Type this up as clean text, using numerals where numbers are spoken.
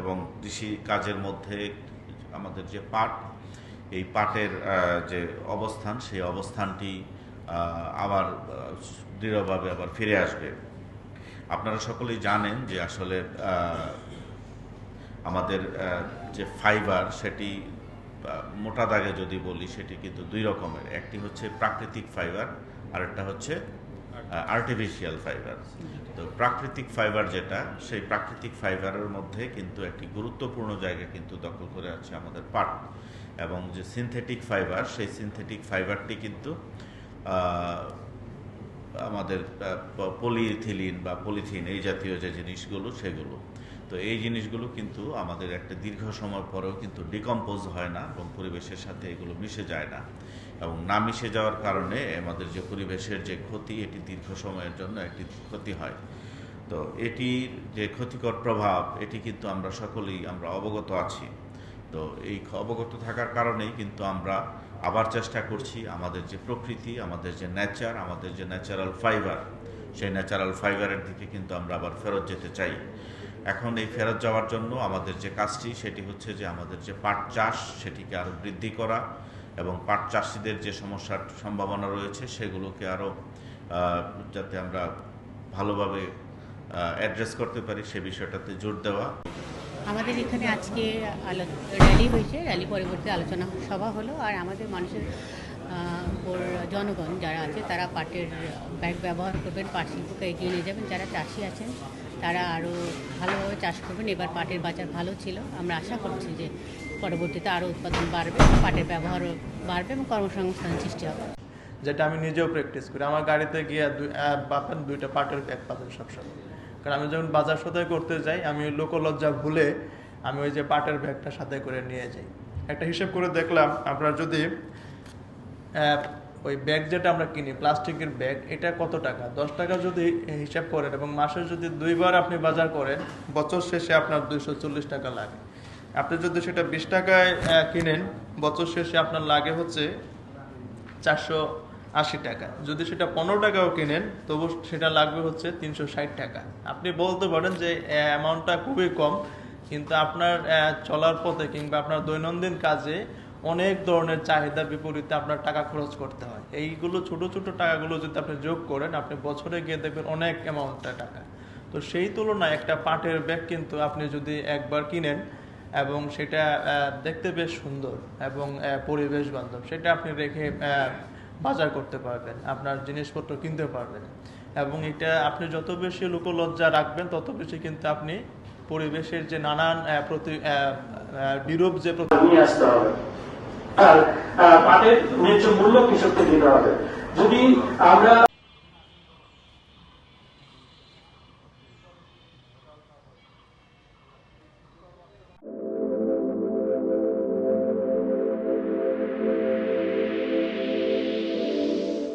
এবং কৃষি কাজের মধ্যে আমাদের যে পাট, এই পাটের যে অবস্থান, সেই অবস্থানটি আবার দৃঢ়ভাবে আবার ফিরে আসবে। আপনারা সকলেই জানেন যে আসলে আমাদের যে ফাইবার, সেটি মোটা দাগে যদি বলি সেটি কিন্তু দুই রকমের। একটি হচ্ছে প্রাকৃতিক ফাইবার, আর একটা হচ্ছে আর্টিফিশিয়াল ফাইবার। তো প্রাকৃতিক ফাইবার যেটা, সেই প্রাকৃতিক ফাইবারের মধ্যে কিন্তু একটি গুরুত্বপূর্ণ জায়গা কিন্তু দখল করে আছে আমাদের পাট। এবং যে সিনথেটিক ফাইবার, সেই সিনথেটিক ফাইবারটি কিন্তু আমাদের পলিইথিলিন বা পলিথিন, এই জাতীয় যে জিনিসগুলো, সেগুলো। তো এই জিনিসগুলো কিন্তু আমাদের একটা দীর্ঘ সময় পরেও কিন্তু ডিকম্পোজ হয় না এবং পরিবেশের সাথে এগুলো মিশে যায় না, এবং না মিশে যাওয়ার কারণে আমাদের যে পরিবেশের যে ক্ষতি, এটি দীর্ঘ সময়ের জন্য একটি ক্ষতি হয়। তো এটির যে ক্ষতিকর প্রভাব, এটি কিন্তু আমরা সকলেই অবগত আছি। তো এই অবগত থাকার কারণেই কিন্তু আমরা আবার চেষ্টা করছি আমাদের যে প্রকৃতি, আমাদের যে নেচার, আমাদের যে ন্যাচারাল ফাইবার, সেই ন্যাচারাল ফাইবারের দিকে কিন্তু আমরা আবার ফেরত যেতে চাই। এখন এই ফেরত যাওয়ার জন্য আমাদের যে কাজটি, সেটি হচ্ছে যে আমাদের যে পাট চাষ, সেটিকে আরও বৃদ্ধি করা, এবং পাট চাষিদের যে সমস্যার সম্ভাবনা রয়েছে সেগুলোকে আরও যাতে আমরা ভালোভাবে অ্যাড্রেস করতে পারি, সে বিষয়টাতে জোর দেওয়া। আমাদের এখানে আজকে র্যালি হয়েছে, র্যালি পরবর্তী আলোচনা সভা হলো। আর আমাদের মানুষের উপর জনগণ যারা আছে তারা পাটের ব্যাগ ব্যবহার করবেন, পাট শিল্পকে এগিয়ে নিয়ে যাবেন। যারা চাষি আছেন তারা আরও ভালোভাবে চাষ করবেন। এবার পাটের বাজার ভালো ছিল, আমরা আশা করছি যে পরবর্তীতে আরও উৎপাদন বাড়বে, পাটের ব্যবহারও বাড়বে এবং কর্মসংস্থান সৃষ্টি হবে। যেটা আমি নিজেও প্র্যাকটিস করি। আমার গাড়িতে গিয়ে বাপেন 2টা পাটের ব্যাগ পাবেন সবসময়। কারণ আমি যখন বাজার সদাই করতে যাই, আমি লোকলজ্জা ভুলে আমি ওই যে পাটের ব্যাগটা সাথে করে নিয়ে যাই। একটা হিসেব করে দেখলাম, আপনার যদি ওই ব্যাগ যেটা আমরা কিনি, প্লাস্টিকের ব্যাগ, এটা কত টাকা, 10 টাকা যদি হিসাব করেন এবং মাসে যদি 2 বার আপনি বাজার করেন, বছর শেষে আপনার 240 টাকা লাগে। আপনি যদি সেটা 20 টাকায় কিনেন, বছর শেষে আপনার লাগে হচ্ছে 480 টাকা। যদি সেটা 15 টাকাও কিনেন, তবু সেটা লাগবে হচ্ছে 360 টাকা। আপনি বলতে পারেন যে অ্যামাউন্টটা খুবই কম, কিন্তু আপনার চলার পথে কিংবা আপনার দৈনন্দিন কাজে অনেক ধরনের চাহিদার বিপরীতে আপনার টাকা খরচ করতে হয়। এইগুলো ছোট ছোট টাকাগুলো যদি আপনি যোগ করেন, আপনি বছরে গিয়ে দেখবেন অনেক অ্যামাউন্টটা টাকা। তো সেই তুলনায় একটা পাটের ব্যাগ কিন্তু আপনি যদি একবার কিনেন এবং সেটা দেখতে বেশ সুন্দর এবং পরিবেশ বান্ধব, সেটা আপনি রেখে বাজার করতে পারবেন, আপনার জিনিসপত্র কিনতে পারবেন। এবং এটা আপনি যত বেশি লোকলজ্জা রাখবেন, তত বেশি কিন্তু আপনি পরিবেশের যে নানান বিরূপ যে নিয়ে আসতে হবে। আর পাটের ন্যায্য মূল্য কৃষককে দিতে হবে। যদি আমরা